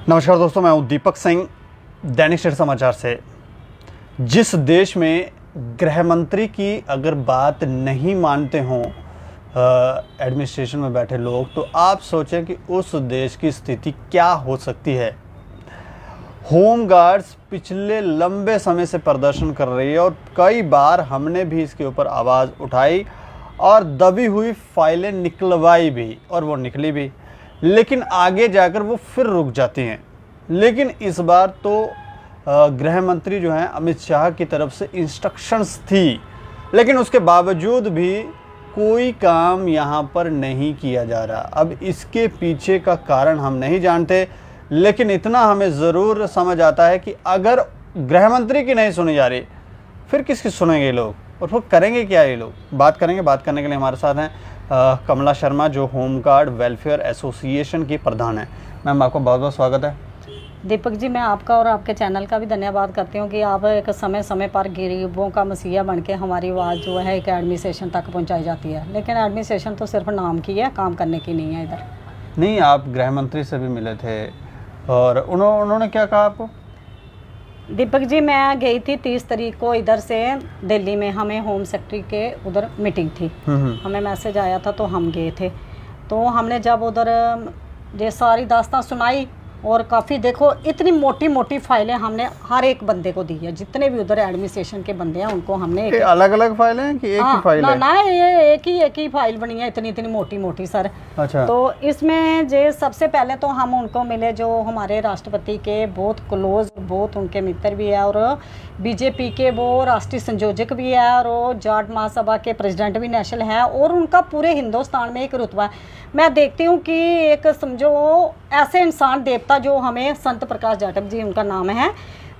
नमस्कार दोस्तों, मैं हूं दीपक सिंह दैनिक स्टेट समाचार से। जिस देश में गृह मंत्री की अगर बात नहीं मानते हों एडमिनिस्ट्रेशन में बैठे लोग, तो आप सोचें कि उस देश की स्थिति क्या हो सकती है। होम गार्ड्स पिछले लंबे समय से प्रदर्शन कर रही है और कई बार हमने भी इसके ऊपर आवाज़ उठाई और दबी हुई फाइलें निकलवाई भी, और वो निकली भी, लेकिन आगे जाकर वो फिर रुक जाती हैं। लेकिन इस बार तो गृह मंत्री जो हैं अमित शाह की तरफ से इंस्ट्रक्शंस थी, लेकिन उसके बावजूद भी कोई काम यहाँ पर नहीं किया जा रहा। अब इसके पीछे का कारण हम नहीं जानते, लेकिन इतना हमें ज़रूर समझ आता है कि अगर गृह मंत्री की नहीं सुनी जा रही, फिर किसकी सुनेंगे लोग और फिर करेंगे क्या ये लोग। बात करने के लिए हमारे साथ हैं कमला शर्मा, जो होम गार्ड वेलफेयर एसोसिएशन की प्रधान है। मैम, आपका बहुत बहुत स्वागत है। दीपक जी, मैं आपका और आपके चैनल का भी धन्यवाद करती हूँ कि आप एक समय समय पर गरीबों का मसीहा बन के हमारी आवाज़ जो है एक एडमिनिस्ट्रेशन तक पहुँचाई जाती है। लेकिन एडमिनिस्ट्रेशन तो सिर्फ नाम की है, काम करने की नहीं है। इधर नहीं, आप गृह मंत्री से भी मिले थे और उन्होंने क्या कहा आपको? दीपक जी, मैं गई थी 30 तारीख को इधर से दिल्ली में, हमें होम सेक्रेटरी के उधर मीटिंग थी। हमें मैसेज आया था तो हम गए थे। तो हमने जब उधर ये सारी दास्तां सुनाई और काफ़ी देखो इतनी मोटी मोटी फाइलें हमने हर एक बंदे को दी है। जितने भी उधर एडमिनिस्ट्रेशन के बंदे हैं उनको हमने अलग अलग फाइलें हैं कि एक ही फाइल है? ना, ये एक ही फाइल बनी है, इतनी इतनी मोटी मोटी सर। अच्छा। तो इसमें जो सबसे पहले तो हम उनको मिले जो हमारे राष्ट्रपति के बहुत क्लोज, बहुत उनके मित्र भी है, और बीजेपी के वो राष्ट्रीय संयोजक भी है, और वो जाट महासभा के प्रेसिडेंट भी नेशनल है, और उनका पूरे हिंदुस्तान में एक रुतबा है। मैं देखती हूँ कि एक समझो ऐसे इंसान देवता जो हमें संत प्रकाश जाटव जी उनका नाम है।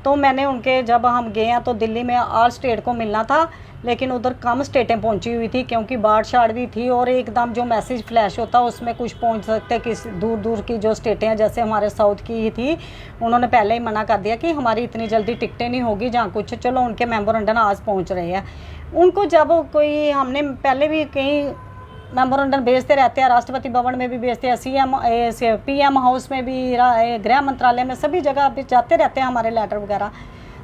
तो मैंने उनके जब हम गए हैं तो दिल्ली में ऑल स्टेट को मिलना था, लेकिन उधर कम स्टेटें पहुंची हुई थी क्योंकि बाढ़ शाड़ भी थी, और एकदम जो मैसेज फ्लैश होता उसमें कुछ पहुंच सकते किस दूर दूर की जो स्टेटें हैं, जैसे हमारे साउथ की ही थी, उन्होंने पहले ही मना कर दिया कि हमारी इतनी जल्दी टिकटें नहीं होगी जहाँ कुछ। चलो, उनके मेमोरेंडम आज पहुँच रहे हैं। उनको जब कोई हमने पहले भी कहीं मेमोरेंडम भेजते रहते हैं, राष्ट्रपति भवन में भी भेजते हैं, PM हाउस में भी, गृह मंत्रालय में, सभी जगह भी जाते रहते हैं हमारे लेटर वगैरह।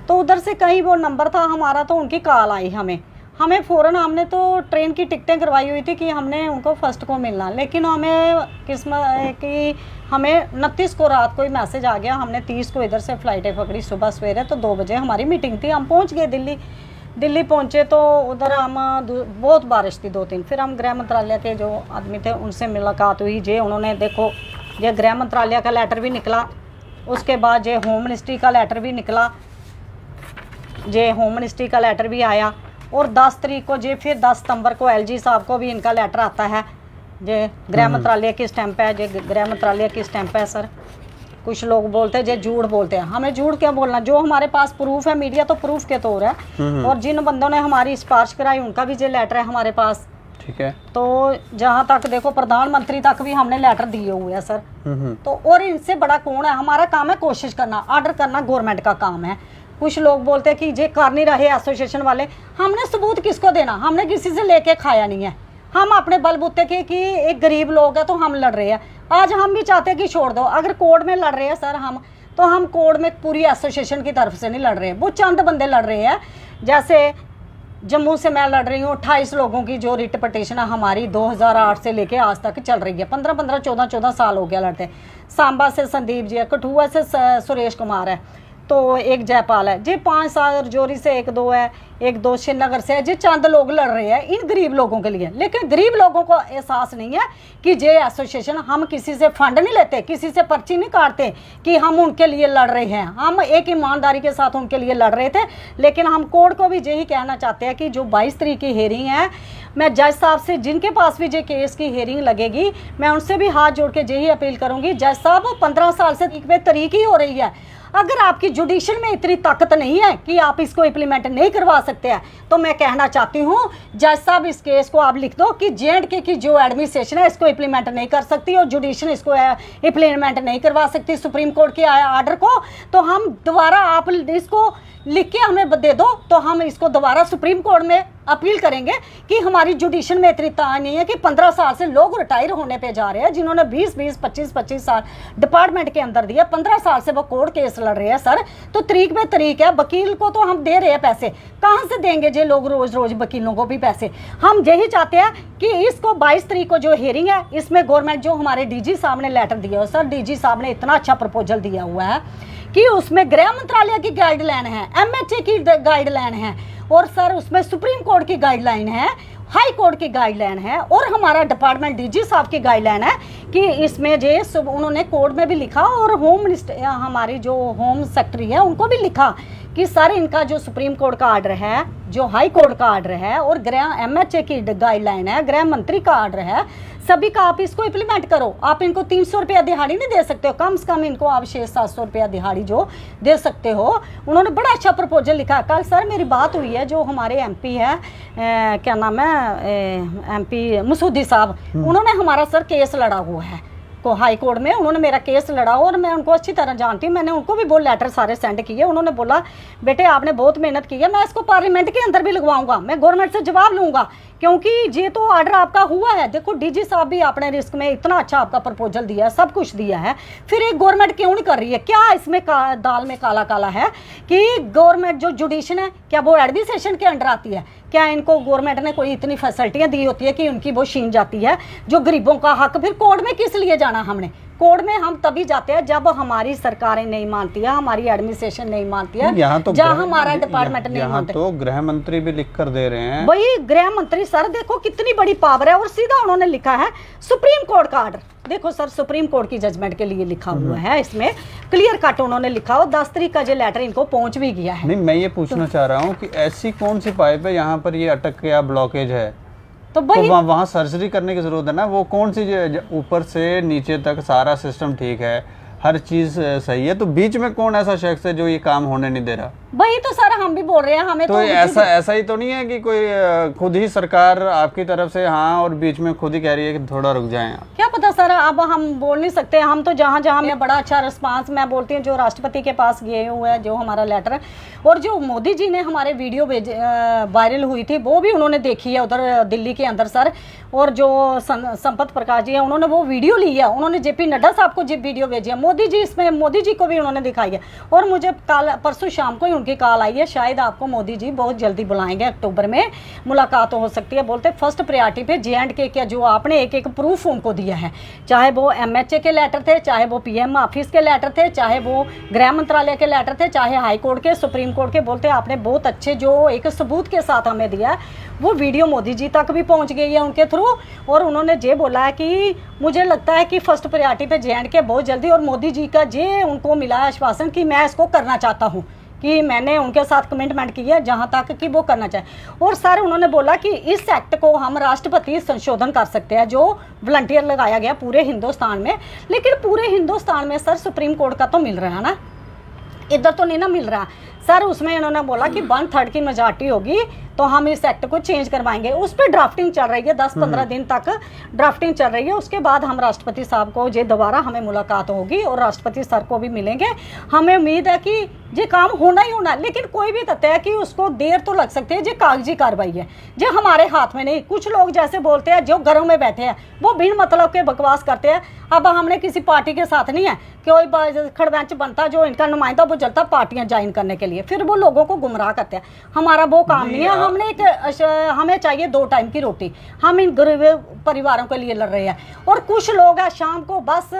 तो उधर से कहीं वो नंबर था हमारा, तो उनकी कॉल आई हमें फ़ौरन। हमने तो ट्रेन की टिकटें करवाई हुई थी कि हमने उनको फर्स्ट को मिलना, लेकिन हमें किस्मत कि हमें 29 को रात को ही मैसेज आ गया। हमने 30 को इधर से फ़्लाइटें पकड़ी सुबह सवेरे, तो 2 बजे हमारी मीटिंग थी। हम पहुँच गए दिल्ली पहुंचे तो उधर हम बहुत बारिश थी 2-3। फिर हम गृह मंत्रालय के जो आदमी थे उनसे मुलाकात हुई। जे उन्होंने देखो, ये गृह मंत्रालय का लेटर भी निकला, उसके बाद ये होम मिनिस्ट्री का लेटर भी निकला, जे होम मिनिस्ट्री का लेटर भी आया, और 10 तारीख को जे फिर 10 सितंबर को LG साहब को भी इनका लेटर आता है। जे गृह मंत्रालय की स्टैंप है, जे गृह मंत्रालय की स्टैंप है सर। कुछ लोग बोलते हैं जे झूठ बोलते हैं, हमें झूठ क्या बोलना, जो हमारे पास प्रूफ है, मीडिया तो प्रूफ के तौर है। और जिन बंदों ने हमारी सिफारिश कराई उनका भी जो लेटर है हमारे पास। ठीक है। तो जहाँ तक देखो, प्रधानमंत्री तक भी हमने लेटर दिए हुए हैं सर। तो और इनसे बड़ा कौन है? हमारा काम है कोशिश करना, ऑर्डर करना गवर्नमेंट का काम है। कुछ लोग बोलते हैं कि जे कर नहीं रहे एसोसिएशन वाले, हमने सबूत किसको देना? हमने किसी से लेके खाया नहीं है। हम अपने बलबूते के कि एक गरीब लोग है तो हम लड़ रहे हैं। आज हम भी चाहते हैं कि छोड़ दो, अगर कोर्ट में लड़ रहे हैं सर हम, तो हम कोर्ट में पूरी एसोसिएशन की तरफ से नहीं लड़ रहे हैं, वो चंद बंदे लड़ रहे हैं। जैसे जम्मू से मैं लड़ रही हूँ, 28 लोगों की जो रिट पटिशन है हमारी 2008 से लेके आज तक चल रही है। 15-15, 14-14 साल हो गया लड़ते। सांबा से संदीप जी है, कठुआ से सुरेश कुमार है, तो एक जयपाल है जी, 5 साल रजौरी से 1-2 है, 1-2 श्रीनगर से है जी। चंद लोग लड़ रहे हैं इन गरीब लोगों के लिए, लेकिन गरीब लोगों को एहसास नहीं है कि जे एसोसिएशन, हम किसी से फंड नहीं लेते, किसी से पर्ची नहीं काटते कि हम उनके लिए लड़ रहे हैं। हम एक ईमानदारी के साथ उनके लिए लड़ रहे थे। लेकिन हम कोर्ट को भी यही कहना चाहते हैं कि जो 22 तारीख की हेयरिंग है, मैं जज साहब से, जिनके पास भी जे केस की हेयरिंग लगेगी, मैं उनसे भी हाथ जोड़ के यही अपील करूँगी, जज साहब 15 साल से तरीक ही हो रही है। अगर आपकी जुडिशल में इतनी ताकत नहीं है कि आप इसको इम्प्लीमेंट नहीं करवा सकते हैं, तो मैं कहना चाहती हूँ जज साहब इस केस को आप लिख दो कि J&K की जो एडमिनिस्ट्रेशन है इसको इम्प्लीमेंट नहीं कर सकती और जुडिशल इसको इम्प्लीमेंट नहीं करवा सकती सुप्रीम कोर्ट के आर्डर को। तो हम दोबारा, आप इसको लिख के हमें दे दो तो हम इसको दोबारा सुप्रीम कोर्ट में अपील करेंगे कि हमारी जुडिशन में इतनी ताकत नहीं है कि 15 साल से लोग रिटायर होने पे जा रहे हैं, जिन्होंने 20-20, 25-25 साल डिपार्टमेंट के अंदर दिया, 15 साल से वो कोर्ट केस लड़ रहे हैं सर। तो तरीक में तरीक है, वकील को तो हम दे रहे हैं पैसे, कहाँ से देंगे जे लोग रोज रोज वकीलों को भी पैसे। हम यही चाहते हैं कि इसको 22 तारीख को जो हियरिंग है, इसमें गवर्नमेंट जो हमारे डीजी साहब ने लेटर दिया हो सर, डीजी साहब ने इतना अच्छा प्रपोजल दिया हुआ है कि उसमें गृह मंत्रालय की गाइडलाइन है, एमएचए की गाइडलाइन है, और सर उसमें सुप्रीम कोर्ट की गाइडलाइन है, हाई कोर्ट की गाइडलाइन है, और हमारा डिपार्टमेंट डीजी साहब की गाइडलाइन है कि इसमें जे उन्होंने कोर्ट में भी लिखा, और होम मिनिस्टर हमारी जो होम सेक्रेटरी है उनको भी लिखा कि सर इनका जो सुप्रीम कोर्ट का आर्डर है, जो हाई कोर्ट का आर्डर है, और गृह एमएचए की गाइडलाइन है, गृह मंत्री का आर्डर है, सभी का आप इसको इम्प्लीमेंट करो। आप इनको 300 रुपया दिहाड़ी नहीं दे सकते हो, कम से कम इनको आप 600-700 रुपया दिहाड़ी जो दे सकते हो। उन्होंने बड़ा अच्छा प्रपोजल लिखा। कल सर मेरी बात हुई है, जो हमारे एमपी है क्या नाम है एमपी मसूदी साहब, उन्होंने हमारा सर केस लड़ा हुआ है को हाई कोर्ट में, उन्होंने मेरा केस लड़ा, और मैं उनको अच्छी तरह जानती हूँ, मैंने उनको भी वो लेटर सारे सेंड किए। उन्होंने बोला बेटे आपने बहुत मेहनत की है, मैं इसको पार्लियामेंट के अंदर भी लगवाऊंगा, मैं गवर्नमेंट से जवाब लूंगा, क्योंकि ये तो ऑर्डर आपका हुआ है। देखो डीजी साहब भी आपने रिस्क में इतना अच्छा आपका प्रपोजल दिया है, सब कुछ दिया है, फिर एक गवर्नमेंट क्यों नहीं कर रही है? क्या इसमें दाल में काला काला है कि गवर्नमेंट जो जुडिशन है क्या वो एडमिनिस्ट्रेशन के अंडर आती है? क्या इनको गवर्नमेंट ने कोई इतनी फैसिलिटियाँ दी होती है कि उनकी वो छीन जाती है जो गरीबों का हक? फिर कोर्ट में किस लिए जाना हमने? कोर्ट में हम तभी जाते हैं जब हमारी सरकारें नहीं मानती है, हमारी एडमिनिस्ट्रेशन नहीं मानती है, जहाँ हमारा डिपार्टमेंट नहीं मानते। तो गृह मंत्री भी लिख कर दे रहे हैं। वही गृह मंत्री सर देखो कितनी बड़ी पावर है, और सीधा उन्होंने लिखा है सुप्रीम कोर्ट का आर्डर। देखो सर सुप्रीम कोर्ट की जजमेंट के लिए लिखा हुआ है, इसमें क्लियर कट उन्होंने लिखा, और 10 तारीख का जो लेटर इनको पहुंच भी गया है। नहीं, मैं ये पूछना चाह रहा हूँ कि ऐसी कौन सी पाइप है यहाँ पर ये अटक गया, ब्लॉकेज है, तो वहाँ सर्जरी करने की जरूरत है ना? वो कौन सी ऊपर से नीचे तक सारा सिस्टम ठीक है, हर चीज सही है, तो बीच में कौन ऐसा शख्स है जो ये काम होने नहीं दे रहा? वही तो सर हम भी बोल रहे हैं, हमें तो ऐसा ही तो नहीं है कि कोई खुद ही सरकार आपकी तरफ से हाँ और बीच में खुद ही कह रही है कि थोड़ा रुक जाएं आप? क्या पता सर, अब हम बोल नहीं सकते। हम तो जहाँ जहाँ में बड़ा अच्छा रिस्पांस मैं बोलती हूँ, जो राष्ट्रपति के पास गए हुए हैं, जो हमारा लेटर, और जो मोदी जी ने हमारे वीडियो वायरल हुई थी वो भी उन्होंने देखी है उधर दिल्ली के अंदर सर, और जो संपत प्रकाश जी है उन्होंने वो वीडियो ली है, उन्होंने जेपी नड्डा साहब को वीडियो भेजी है, मोदी जी इसमें मोदी जी को भी उन्होंने दिखाई है। और मुझे परसों शाम को ही उनकी कॉल आई है, शायद आपको मोदी जी बहुत जल्दी बुलाएंगे, अक्टूबर में मुलाकात हो सकती है। बोलते फर्स्ट प्रायोरिटी पे J&K के जो आपने एक एक प्रूफ उनको दिया है, चाहे वो MHA के लेटर थे, चाहे वो PM ऑफिस के लेटर थे, चाहे वो गृह मंत्रालय के लेटर थे, चाहे हाई कोर्ट के, सुप्रीम कोर्ट के, बोलते आपने बहुत अच्छे जो एक सबूत के साथ हमें दिया है, वो वीडियो मोदी जी तक भी पहुंच गई है उनके थ्रू। और उन्होंने ये बोला है कि मुझे लगता है कि फर्स्ट प्रायोरिटी पे J&K बहुत जल्दी, और मोदी जी का ये उनको मिला है आश्वासन कि मैं इसको करना चाहता हूँ, कि मैंने उनके साथ कमिटमेंट की है जहाँ तक कि वो करना चाहे। और सर उन्होंने बोला कि इस एक्ट को हम राष्ट्रपति संशोधन कर सकते हैं, जो वॉलंटियर लगाया गया पूरे हिंदुस्तान में। लेकिन पूरे हिंदुस्तान में सर सुप्रीम कोर्ट का तो मिल रहा है ना, इधर तो नहीं ना मिल रहा सर। उसमें इन्होंने बोला कि 1/3 की मेजॉरिटी होगी तो हम इस एक्ट को चेंज करवाएंगे। उस पर ड्राफ्टिंग चल रही है, 10-15 दिन तक ड्राफ्टिंग चल रही है। उसके बाद हम राष्ट्रपति साहब को ये दोबारा हमें मुलाकात होगी और राष्ट्रपति सर को भी मिलेंगे। हमें उम्मीद है कि ये काम होना ही होना, लेकिन कोई भी तथ्य है कि उसको देर तो लग सकती है। ये कागजी कार्रवाई है, जो हमारे हाथ में नहीं। कुछ लोग जैसे बोलते हैं जो घरों में बैठे हैं वो बिन मतलब के बकवास करते हैं। अब हमने किसी पार्टी के साथ नहीं है, कोई खड़बेंच बनता जो इनका नुमाइंदा वो चलता पार्टियां ज्वाइन करने के लिए, फिर वो लोगों को गुमराह करते हैं। हमारा वो काम नहीं है। हमने हमें चाहिए 2 टाइम की रोटी। हम इन गरीब परिवारों के लिए लड़ रहे हैं। और कुछ लोग हैं शाम को बस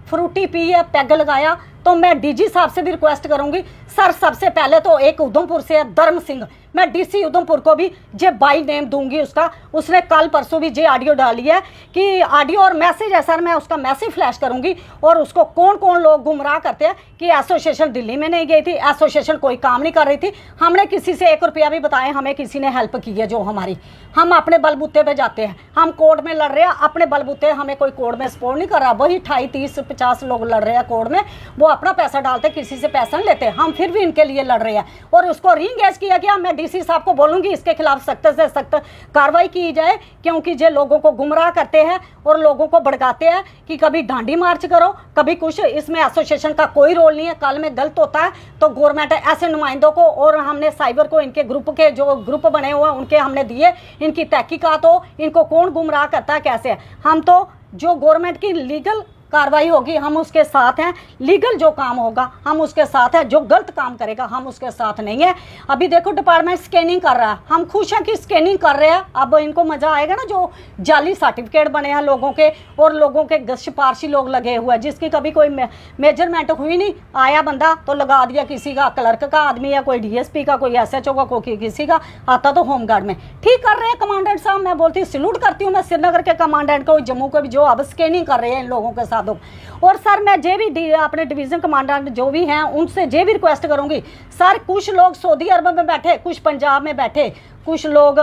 फ्रूटी पी है, पैग लगाया। तो मैं डीजी साहब से भी रिक्वेस्ट करूंगी सर, सबसे पहले तो एक उधमपुर से है धर्म सिंह, मैं डीसी उधमपुर को भी जे बाई नेम दूंगी उसका। उसने कल परसों भी जे ऑडियो डाली है कि ऑडियो और मैसेज है सर, मैं उसका मैसेज फ्लैश करूंगी। और उसको कौन कौन लोग गुमराह करते हैं कि एसोसिएशन दिल्ली में नहीं गई थी, एसोसिएशन कोई काम नहीं कर रही थी। हमने किसी से 1 रुपया भी बताए, हमें किसी ने हेल्प की है जो हमारी। हम अपने बलबूते पे जाते हैं, हम कोर्ट में लड़ रहे हैं अपने बलबूते, हमें कोई कोर्ट में सपोर्ट नहीं कर रहा। वही 28, 30, 50 लोग लड़ रहे हैं कोर्ट में, वो अपना पैसा डालते, किसी से पैसा नहीं लेते, हम फिर भी इनके लिए लड़ रहे हैं। और उसको रीइंगेज किया गया। मैं डीसी साहब को बोलूँगी इसके खिलाफ सख्त से सख्त कार्रवाई की जाए, क्योंकि जो लोगों को गुमराह करते हैं और लोगों को भड़काते हैं कि कभी डांडी मार्च करो, कभी कुछ, इसमें एसोसिएशन का कोई रोल नहीं है। कल में गलत होता है तो गवर्नमेंट ऐसे नुमाइंदों को, और हमने साइबर को, इनके ग्रुप के जो ग्रुप बने हुए हैं उनके हमने दिए, इनकी तहकीकात हो, इनको कौन गुमराह करता है कैसे है। हम तो जो गवर्नमेंट की लीगल कार्रवाई होगी हम उसके साथ हैं, लीगल जो काम होगा हम उसके साथ हैं, जो गलत काम करेगा हम उसके साथ नहीं है। अभी देखो डिपार्टमेंट स्कैनिंग कर रहा है, हम खुश हैं कि स्कैनिंग कर रहे हैं। अब इनको मज़ा आएगा ना, जो जाली सर्टिफिकेट बने हैं लोगों के, और लोगों के सिफारशी लोग लगे हुए हैं जिसकी कभी कोई मेजरमेंट हुई नहीं, आया बंदा तो लगा दिया, किसी का क्लर्क का आदमी या कोई DSP का, कोई SHO का, कोई किसी का, आता तो होमगार्ड में। ठीक कर रहे हैं कमांडेंट साहब, मैं बोलती सैल्यूट करती हूँ मैं श्रीनगर के कमांडेंट को, जम्मू को भी, जो अब स्कैनिंग कर रहे हैं इन लोगों के साथ। और सर मैं जे भी अपने डिवीज़न कमांडेंट जो भी हैं उनसे जे भी रिक्वेस्ट करूंगी, सर कुछ लोग सऊदी अरब में बैठे, कुछ पंजाब में बैठे, कुछ लोग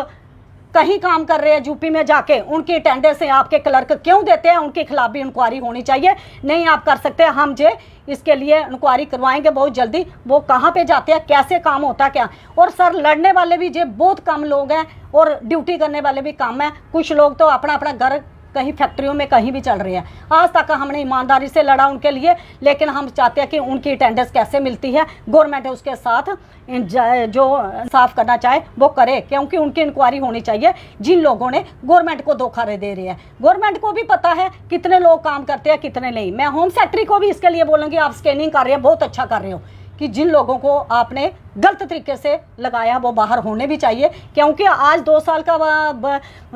कहीं काम कर रहे हैं यूपी में जाके, उनकी अटेंडेंस से आपके क्लर्क क्यों देते हैं, उनके खिलाफ भी इंक्वायरी होनी चाहिए। नहीं आप कर सकते, हम जे इसके लिए इंक्वायरी करवाएंगे बहुत जल्दी, वो कहाँ पे जाते हैं, कैसे काम होता है क्या। और सर लड़ने वाले भी जे बहुत कम लोग हैं और ड्यूटी करने वाले भी कम हैं। कुछ लोग तो अपना अपना घर कहीं फैक्ट्रियों में कहीं भी चल रहे हैं। आज तक हमने ईमानदारी से लड़ा उनके लिए, लेकिन हम चाहते हैं कि उनकी अटेंडेंस कैसे मिलती है, गवर्नमेंट उसके साथ जो साफ करना चाहे वो करे, क्योंकि उनकी इंक्वायरी होनी चाहिए जिन लोगों ने गवर्नमेंट को धोखा दे रहे हैं। गवर्नमेंट को भी पता है कितने लोग काम करते हैं कितने नहीं। मैं होम सेक्रेटरी को भी इसके लिए बोलूँगी, आप स्कैनिंग कर रहे हैं, बहुत अच्छा कर रहे हो, कि जिन लोगों को आपने गलत तरीके से लगाया वो बाहर होने भी चाहिए। क्योंकि आज 2 साल का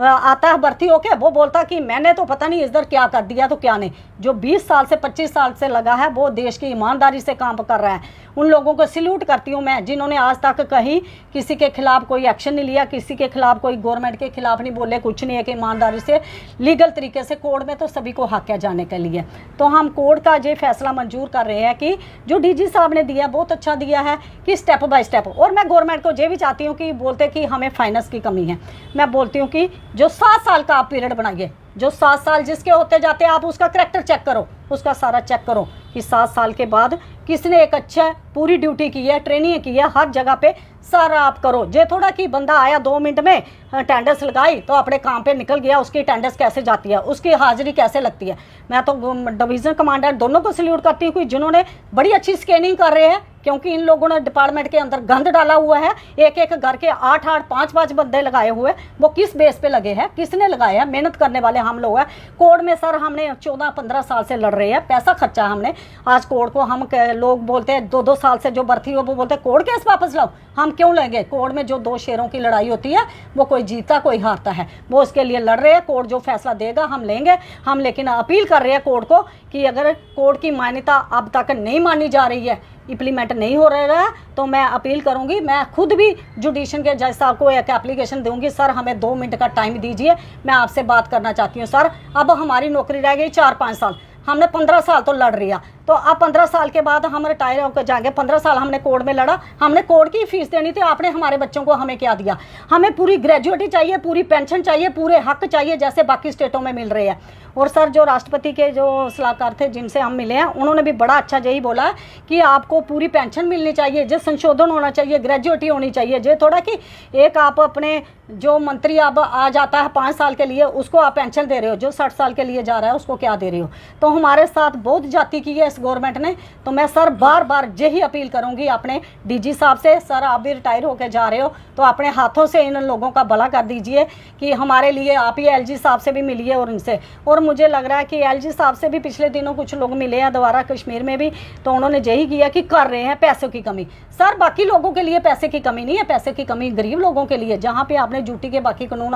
आता है भर्ती होके, वो बोलता कि मैंने तो पता नहीं इधर क्या कर दिया तो क्या नहीं। जो 20 साल से 25 साल से लगा है वो देश की ईमानदारी से काम कर रहा है। उन लोगों को सैल्यूट करती हूँ मैं, जिन्होंने आज तक कहीं किसी के खिलाफ कोई एक्शन नहीं लिया, किसी के खिलाफ कोई गवर्नमेंट के खिलाफ नहीं बोले, कुछ नहीं है, कि ईमानदारी से लीगल तरीके से कोर्ट में तो सभी को हक है जाने के लिए। तो हम कोर्ट का ये फैसला मंजूर कर रहे हैं कि जो DG साहब ने दिया बहुत अच्छा दिया है, कि स्टेप बाय स्टेप। और मैं गवर्नमेंट को ये भी चाहती हूँ कि बोलते कि हमें फाइनेंस की कमी है, मैं बोलती हूँ कि जो 7 साल का आप पीरियड बनाइए, जो 7 साल जिसके होते जाते हैं आप उसका करैक्टर चेक करो, उसका सारा चेक करो कि 7 साल के बाद किसने एक अच्छा पूरी ड्यूटी की है, ट्रेनिंग की है, हर जगह पे सारा आप करो। जे थोड़ा कि बंदा आया 2 मिनट में अटेंडेंस लगाई तो अपने काम पे निकल गया, उसकी अटेंडेंस कैसे जाती है, उसकी हाजिरी कैसे लगती है। मैं तो डिवीज़न कमांडर दोनों को सैल्यूट करती हूँ कि जिन्होंने बड़ी अच्छी स्कैनिंग कर रहे हैं, क्योंकि इन लोगों ने डिपार्टमेंट के अंदर गंद डाला हुआ है। एक एक घर के 8-8 5-5 बंदे लगाए हुए, वो किस बेस पे लगे हैं, किसने लगाए हैं, मेहनत करने वाले हम लोग हैं। कोर्ट में सर हमने 14-15 साल से लड़ रहे हैं, पैसा खर्चा हमने। आज कोर्ट को हम लोग बोलते हैं 2-2 साल से जो भर्ती हो वो बोलते हैं कोर्ट केस वापस लाओ, हम क्यों लेंगे। कोर्ट में जो 2 शेरों की लड़ाई होती है वो कोई जीतता कोई हारता है, वो उसके लिए लड़ रहे हैं। कोर्ट जो फैसला देगा हम लेंगे। हम लेकिन अपील कर रहे हैं कोर्ट को कि अगर कोर्ट की मान्यता अब तक नहीं मानी जा रही है, इम्प्लीमेंट नहीं हो रहा है, तो मैं अपील करूंगी, मैं खुद भी जुडिशन के जज साहब को एक एप्लीकेशन दूंगी, सर हमें 2 मिनट का टाइम दीजिए, मैं आपसे बात करना चाहती हूँ। सर अब हमारी नौकरी रह गई 4-5 साल, हमने 15 साल तो लड़ रही है, तो अब 15 साल के बाद हम रिटायर होकर जाएंगे। 15 साल हमने कोर्ट में लड़ा, हमने कोर्ट की फीस देनी थी, आपने हमारे बच्चों को हमें क्या दिया। हमें पूरी ग्रेजुएटी चाहिए, पूरी पेंशन चाहिए, पूरे हक चाहिए जैसे बाकी स्टेटों में मिल रहे हैं। और सर जो राष्ट्रपति के जो सलाहकार थे जिनसे हम मिले हैं, उन्होंने भी बड़ा अच्छा यही बोला है कि आपको पूरी पेंशन मिलनी चाहिए, जो संशोधन होना चाहिए, ग्रेजुएटी होनी चाहिए। जो थोड़ा कि एक आप अपने जो मंत्री अब आ जाता है 5 साल के लिए, उसको आप पेंशन दे रहे हो, जो 60 साल के लिए जा रहा है उसको क्या दे रहे हो। तो हमारे साथ बहुत जाति की है इस गवर्नमेंट ने। तो मैं सर बार बार यही अपील करूंगी अपने DG साहब से, सर आप भी रिटायर होकर जा रहे हो तो अपने हाथों से इन लोगों का भला कर दीजिए कि हमारे लिए आप ही LG साहब से भी मिलिए और इनसे। और मुझे लग रहा है कि LG साहब से भी पिछले दिनों कुछ लोग मिले हैं दोबारा कश्मीर में भी, तो उन्होंने यही किया कि कर रहे हैं पैसों की कमी। सर बाकी लोगों के लिए पैसे की कमी नहीं है, पैसे की कमी गरीब लोगों के लिए, जहाँ पे आपने ड्यूटी के बाकी कानून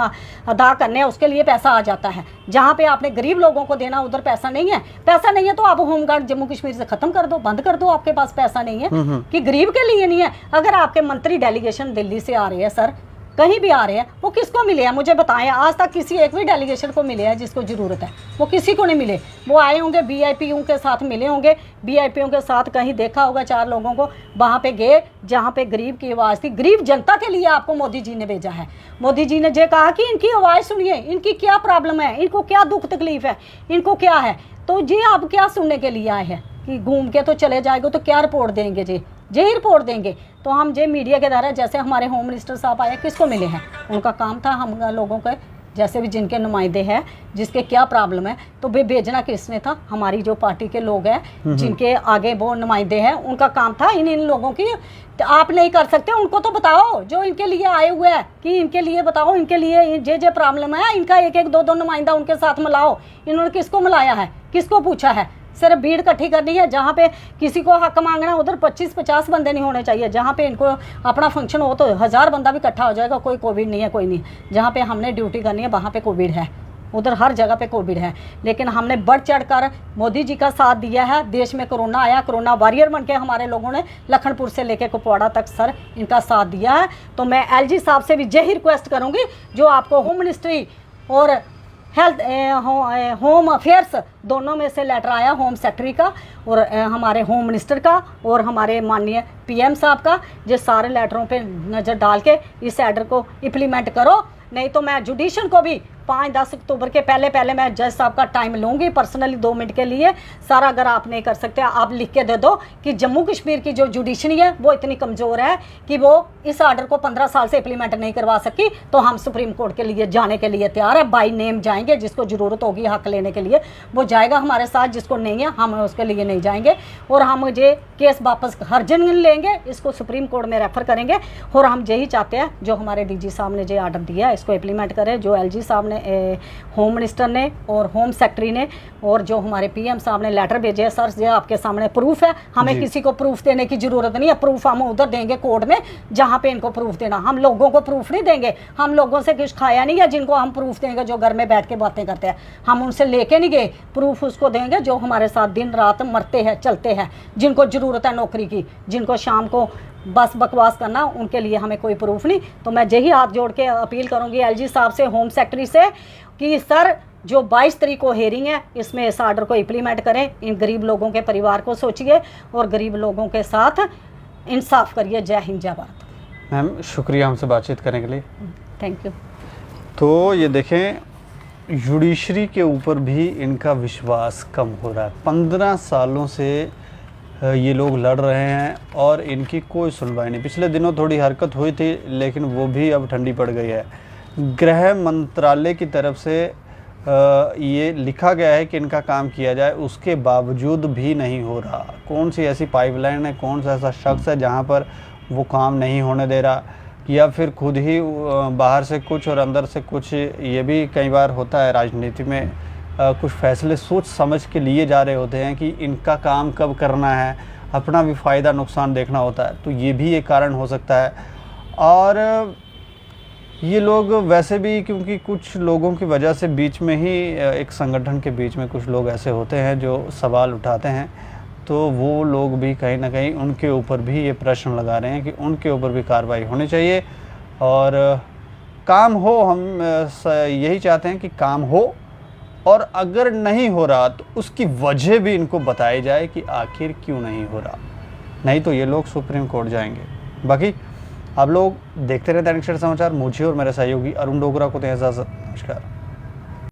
अदा करने हैं उसके लिए पैसा आ जाता है, जहाँ पे आपने गरीब लोगों को देना उधर पैसा नहीं है। पैसा नहीं है तो आप होमगार्ड जम्मू कश्मीर से खत्म कर दो, बंद कर दो, आपके पास पैसा नहीं है कि गरीब के लिए नहीं है। अगर आपके मंत्री डेलीगेशन दिल्ली से आ रहे हैं, सर कहीं भी आ रहे हैं, वो किसको मिले हैं मुझे बताएं। आज तक किसी एक भी डेलीगेशन को मिले हैं जिसको ज़रूरत है, वो किसी को नहीं मिले। वो आए होंगे VIPों के साथ मिले होंगे, VIPों के साथ कहीं देखा होगा 4 लोगों को, वहाँ पे गए जहाँ पे गरीब की आवाज़ थी। गरीब जनता के लिए आपको मोदी जी ने भेजा है। मोदी जी ने ये कहा कि इनकी आवाज़ सुनिए, इनकी क्या प्रॉब्लम है, इनको क्या दुख तकलीफ है, इनको क्या है। तो ये आप क्या सुनने के लिए आए हैं, कि घूम के तो चले जाएंगे तो क्या रिपोर्ट देंगे जी ही रिपोर्ट देंगे। तो हम जे मीडिया के द्वारा, जैसे हमारे होम मिनिस्टर साहब आए, किसको मिले हैं, उनका काम था हम लोगों के जैसे भी जिनके नुमाइंदे हैं, जिसके क्या प्रॉब्लम है, तो वे भेजना किसने था, हमारी जो पार्टी के लोग हैं जिनके आगे वो नुमाइंदे हैं, उनका काम था इन लोगों की। तो आप नहीं कर सकते, उनको तो बताओ जो इनके लिए आए हुए हैं, कि इनके लिए बताओ, इनके लिए जे प्रॉब्लम है, इनका एक एक दो नुमाइंदा उनके साथ मिलाओ। इन्होंने किसको मिलाया है, किसको पूछा है, सिर्फ भीड़ इकट्ठी करनी है। जहाँ पे किसी को हक मांगना है उधर 25-50 बंदे नहीं होने चाहिए। जहाँ पे इनको अपना फंक्शन हो तो 1000 बंदा भी इकट्ठा हो जाएगा, कोई कोविड नहीं है, कोई नहीं। जहाँ पे हमने ड्यूटी करनी है वहाँ पे कोविड है, उधर हर जगह पे कोविड है। लेकिन हमने बढ़ चढ़ कर मोदी जी का साथ दिया है। देश में कोरोना आया, कोरोना वॉरियर बन के हमारे लोगों ने लखनपुर से लेकर कुपवाड़ा तक सर इनका साथ दिया है। तो मैं LG साहब से भी यही रिक्वेस्ट करूँगी, जो आपको होम मिनिस्ट्री और हेल्थ होम अफेयर्स दोनों में से लेटर आया, होम सेक्रेटरी का और हमारे होम मिनिस्टर का और हमारे माननीय PM साहब का, ये सारे लेटरों पे नज़र डाल के इस आर्डर को इम्प्लीमेंट करो। नहीं तो मैं जुडिशल को भी 5-10 अक्टूबर के पहले मैं जज साहब का टाइम लूँगी पर्सनली 2 मिनट के लिए। सारा अगर आप नहीं कर सकते आप लिख के दे दो कि जम्मू कश्मीर की जो जुडिशरी है वो इतनी कमज़ोर है कि वो इस आर्डर को 15 साल से इम्प्लीमेंट नहीं करवा सकी। तो हम सुप्रीम कोर्ट के लिए जाने के लिए तैयार है, बाई नेम जाएंगे। जिसको ज़रूरत होगी हक लेने के लिए वो जाएगा हमारे साथ, जिसको नहीं है हम उसके लिए नहीं जाएंगे। और हम मुझे केस वापस हर जन लेंगे, इसको सुप्रीम कोर्ट में रेफ़र करेंगे। और हम यही चाहते हैं जो हमारे DG साहब ने जो आर्डर दिया है इसको इम्प्लीमेंट करें, जो LG साहब ने, होम मिनिस्टर ने और होम सेक्रेटरी ने, और जो हमारे PM साहब ने लेटर भेजे। सर ये आपके सामने प्रूफ है, हमें किसी को प्रूफ देने की ज़रूरत नहीं है। प्रूफ हम उधर देंगे कोर्ट में जहाँ पे इनको प्रूफ देना। हम लोगों को प्रूफ नहीं देंगे, हम लोगों से कुछ खाया नहीं है जिनको हम प्रूफ देंगे, जो घर में बैठ के बातें करते हैं। हम उनसे लेके नहीं गए, प्रूफ उसको देंगे जो हमारे साथ दिन रात मरते हैं चलते हैं, जिनको ज़रूरत है नौकरी की, जिनको शाम को बस बकवास करना, उनके लिए हमें कोई प्रूफ नहीं। तो मैं यही हाथ जोड़ के अपील करूंगी LG साहब से, होम सेक्रेटरी से, कि सर जो 22 तारीख को हेयरिंग है इसमें इस आर्डर को इम्प्लीमेंट करें। इन गरीब लोगों के परिवार को सोचिए और गरीब लोगों के साथ इंसाफ करिए। जय हिंद, जय भारत। मैम शुक्रिया हमसे बातचीत करने के लिए। Thank you. तो ये देखें, जुडिशरी के ऊपर भी इनका विश्वास कम हो रहा है। 15 सालों से ये लोग लड़ रहे हैं और इनकी कोई सुनवाई नहीं। पिछले दिनों थोड़ी हरकत हुई थी लेकिन वो भी अब ठंडी पड़ गई है। गृह मंत्रालय की तरफ से ये लिखा गया है कि इनका काम किया जाए, उसके बावजूद भी नहीं हो रहा। कौन सी ऐसी पाइपलाइन है, कौन सा ऐसा शख्स है जहाँ पर वो काम नहीं होने दे रहा, या फिर खुद ही बाहर से कुछ और अंदर से कुछ। ये भी कई बार होता है राजनीति में, कुछ फैसले सोच समझ के लिए जा रहे होते हैं कि इनका काम कब करना है, अपना भी फ़ायदा नुकसान देखना होता है। तो ये भी एक कारण हो सकता है। और ये लोग वैसे भी, क्योंकि कुछ लोगों की वजह से बीच में ही एक संगठन के बीच में कुछ लोग ऐसे होते हैं जो सवाल उठाते हैं, तो वो लोग भी कहीं ना कहीं उनके ऊपर भी ये प्रश्न लगा रहे हैं कि उनके ऊपर भी कार्रवाई होनी चाहिए और काम हो। हम यही चाहते हैं कि काम हो, और अगर नहीं हो रहा तो उसकी वजह भी इनको बताई जाए कि आखिर क्यों नहीं हो रहा। नहीं तो ये लोग सुप्रीम कोर्ट जाएंगे। बाकी आप लोग देखते रहे दैनिक सवेरा समाचार। मुझे और मेरे सहयोगी अरुण डोगरा को दें इजाज़त। नमस्कार।